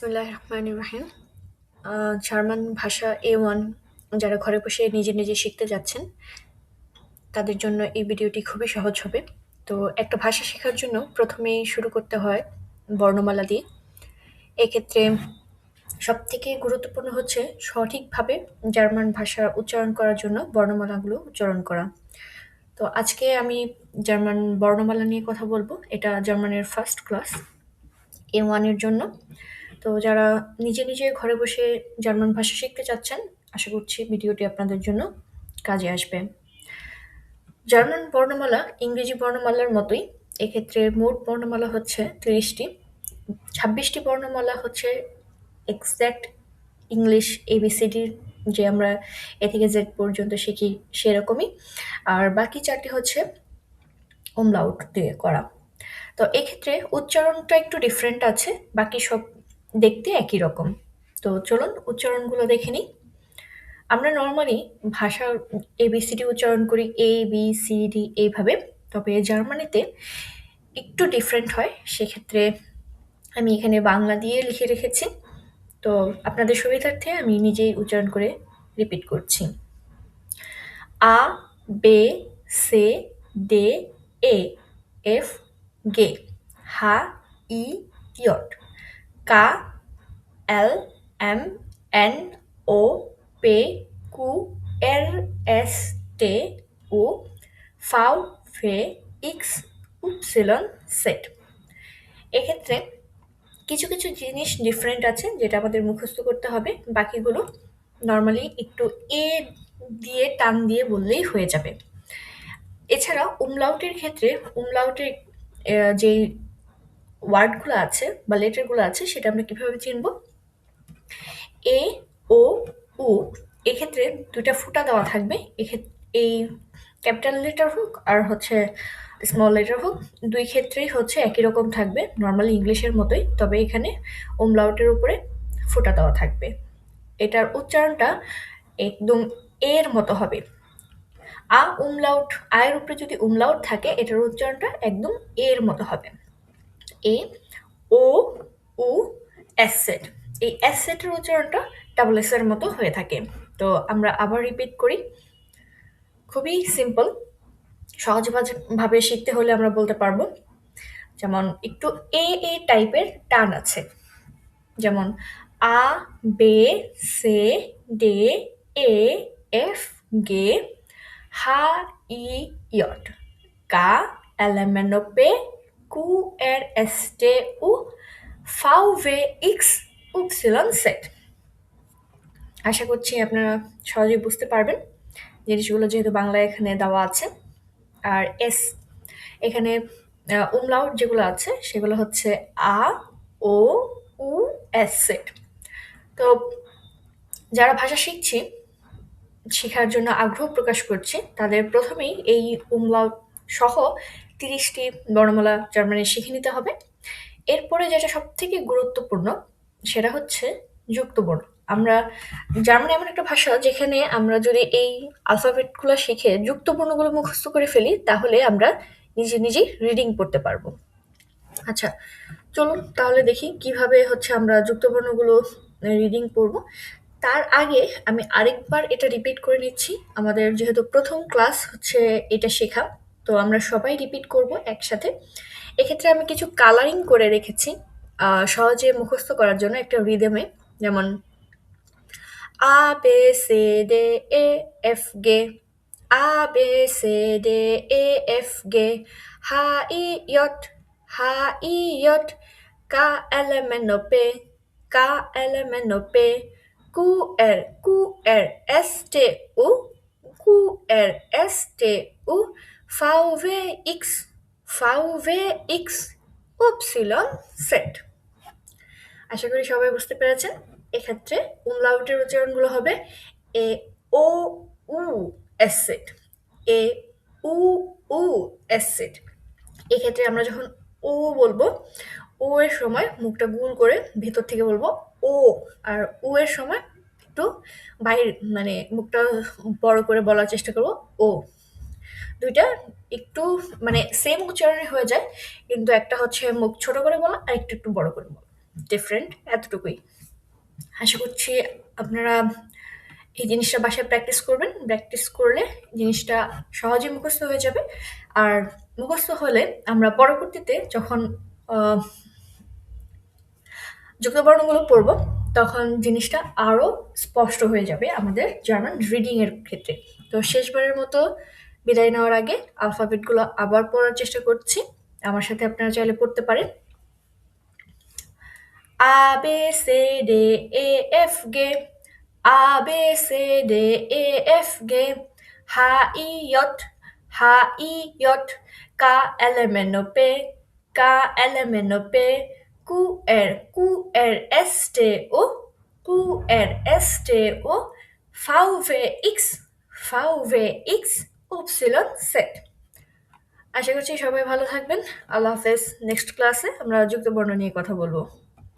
বিসমিল্লাহির রহমানির রহিম। জার্মান ভাষা A1 যারা ঘরে বসে নিজে, নিজে শিখতে যাচ্ছেন, তাদের জন্য এই ভিডিওটি খুবই সহজ হবে। তো একটা ভাষা শেখার জন্য প্রথমেই শুরু করতে হয় বর্ণমালা দিয়ে। এক্ষেত্রে সবথেকে গুরুত্বপূর্ণ হচ্ছে সঠিকভাবে জার্মান ভাষা উচ্চারণ করার জন্য বর্ণমালাগুলো উচ্চারণ করা। তো আজকে আমি জার্মান বর্ণমালা নিয়ে কথা বলবো। এটা জার্মানের ফার্স্ট ক্লাস A1 এর জন্য। তো যারা নিজে, নিজে ঘরে বসে জার্মান ভাষা শিখতে চাচ্ছেন, আশা করছি ভিডিওটি আপনাদের জন্য কাজে আসবে। জার্মান বর্ণমালা ইংরেজি বর্ণমালার মতোই। এক্ষেত্রে মোট বর্ণমালা হচ্ছে ৩০ টি। ২৬ টি বর্ণমালা হচ্ছে এক্সাক্ট ইংলিশ ABCD যে আমরা A থেকে Z পর্যন্ত শিখি সেরকমই। আর বাকি ৪ টি হচ্ছে umlaut দিয়ে করা। তো এক্ষেত্রে উচ্চারণটা একটু ডিফারেন্ট আছে, বাকি সব দেখতে একই রকম। তো চলুন উচ্চারণগুলো দেখে নিই। আমরা নরমালি ভাষার ABCD উচ্চারণ করি A, B, C, D এইভাবে। তবে জার্মানিতে একটু ডিফারেন্ট হয়। সেক্ষেত্রে আমি এখানে বাংলা দিয়ে লিখে রেখেছি। তো আপনাদের সুবিধার্থে আমি নিজেই উচ্চারণ করে রিপিট করছি। A, B, C, D, E, F, G, H, I, J, K, L, M, N, O, P, Q, R, S, T, U, V, W, X, Y, Z। এক্ষেত্রে কিছু, কিছু জিনিস ডিফারেন্ট আছে যেটা আমাদের মুখস্থ করতে হবে। বাকিগুলো নরমালি একটু এ দিয়ে টান দিয়ে বললেই হয়ে যাবে। এছাড়া umlaut-এর ক্ষেত্রে umlaut-এর যেই ওয়ার্ডগুলো আছে বা লেটারগুলো আছে সেটা আমরা কিভাবে চিনব? এ, ও, উ এক্ষেত্রে ২ টা ফুটা দেওয়া থাকবে। এই ক্যাপিটাল লেটার হোক আর হচ্ছে স্মল লেটার হোক, ২ ক্ষেত্রেই হচ্ছে একই রকম থাকবে, নরমালি ইংলিশের মতোই। তবে এখানে umlaut-এর উপরে ফুটা দেওয়া থাকবে। এটার উচ্চারণটা একদম এর মতো হবে। umlaut এর উপরে যদি umlaut থাকে এটার উচ্চারণটা একদম এর মতো হবে। এ, ও, উ, এস সেট। এই এস সেটের উচ্চারণটা ডাবল এস এর মতো হয়ে থাকে। তো আমরা আবার রিপিট করি। খুবই সিম্পল। সহজ ভাবে শিখতে হলে আমরা বলতে পারবো। যেমন একটু এ টাইপের টান আছে। যেমন আ, বে, সে, ডে, এ, এফ, গে, হা, ই, ইয়ট, কা, এলেমেনো পে, কু, এর, এস, টে, উ, ফাউ, ভে, ইক্স, উপসিলন, সেট। আশা করছি আপনারা সহজেই বুঝতে পারবেন জিনিসগুলো, যেহেতু বাংলায় এখানে দেওয়া আছে। আর এস এখানে umlaut যেগুলো আছে সেগুলো হচ্ছে আ, ও, উ, এস সেট। তো যারা ভাষা শেখার জন্য আগ্রহ প্রকাশ করছে তাদের প্রথমেই এই umlaut সহ ৩০ টি বর্ণমালা জার্মানি শিখে নিতে হবে। এরপরে যেটা সবথেকে গুরুত্বপূর্ণ সেটা হচ্ছে যুক্তবর্ণ। আমরা জার্মানি এমন একটা ভাষা যেখানে আমরা যদি এই আলফাবেটগুলো শিখে যুক্তবর্ণগুলো মুখস্থ করে ফেলি তাহলে আমরা নিজে নিজেই রিডিং পড়তে পারবো। আচ্ছা, চলুন তাহলে দেখি কিভাবে হচ্ছে আমরা যুক্তবর্ণগুলো রিডিং পড়ব। তার আগে আমি আরেকবার এটা রিপিট করে নিচ্ছি। আমাদের যেহেতু প্রথম ক্লাস হচ্ছে এটা শেখা, তো আমরা সবাই রিপিট করব একসাথে। এক্ষেত্রে আমি কিছু কালারিং করে রেখেছি সহজে মুখস্থ করার জন্য একটা রিদমে। যেমন আ, বে, সে, ডে, এ, এফ, গে, আ, বে, সে, ডে, এ, এফ, গে, হা, ই, ইয়ট, হা, ই, ইয়ট, কা, এলেমেনো পে, কা, এলেমেনো পে, কু, এর, এস, টে, উ, কু, এর, এস, টে, উ, ফাউ, ভে, ইক্স, ফাউ, ভে, ইক্স, উপসিলন, সেট। আশা করি সবাই বুঝতে পেরেছেন। এক্ষেত্রে umlaut-এর উচ্চারণগুলো হবে এ, ও, উ, এস সেট, এ, উ, উ, এস সেট। এক্ষেত্রে আমরা যখন ও বলবো, ও এর সময় মুখটা গোল করে ভেতর থেকে বলবো ও, আর উ এর সময় একটু বাইরে মানে মুখটা বড় করে বলার চেষ্টা করব ও। ২ টা একটু মানে সেম উচ্চারণে হয়ে যায়, কিন্তু একটা হচ্ছে মুখ ছোট করে বলা আর একটু বড় করে বলা। ডিফারেন্ট, এতটুকুই। আশা করছি আপনারা এই জিনিসটা বাসায় প্র্যাকটিস করবেন। প্র্যাকটিস করলে জিনিসটা সহজেই মুখস্থ হয়ে যাবে। আর মুখস্থ হলে আমরা পরবর্তীতে যখন আ যুক্ত বর্ণগুলো পড়ব, তখন জিনিসটা আরো স্পষ্ট হয়ে যাবে আমাদের জার্মান রিডিং এর ক্ষেত্রে। তো শেষবারের মতো বিদায় নেওয়ার আগে আলফাবেটগুলো আবার পড়ার চেষ্টা করছি। আমার সাথে আপনারা চাইলে পড়তে পারেন। A, B, C, D, E, F, G. A, B, C, D, E, F, G. H, I, J. H, I, J. K, L, M, N, P. K, L, M, N, P. Q, R, Q, R, S, T, U. Q, R, S, T, U. V, V, X. V, V, X. Y, Z. আশা করছি সবাই ভালো থাকবেন। আল্লাহ হাফেজ। Next ক্লাসে আমরা যুক্ত বর্ণ নিয়ে কথা বলবো।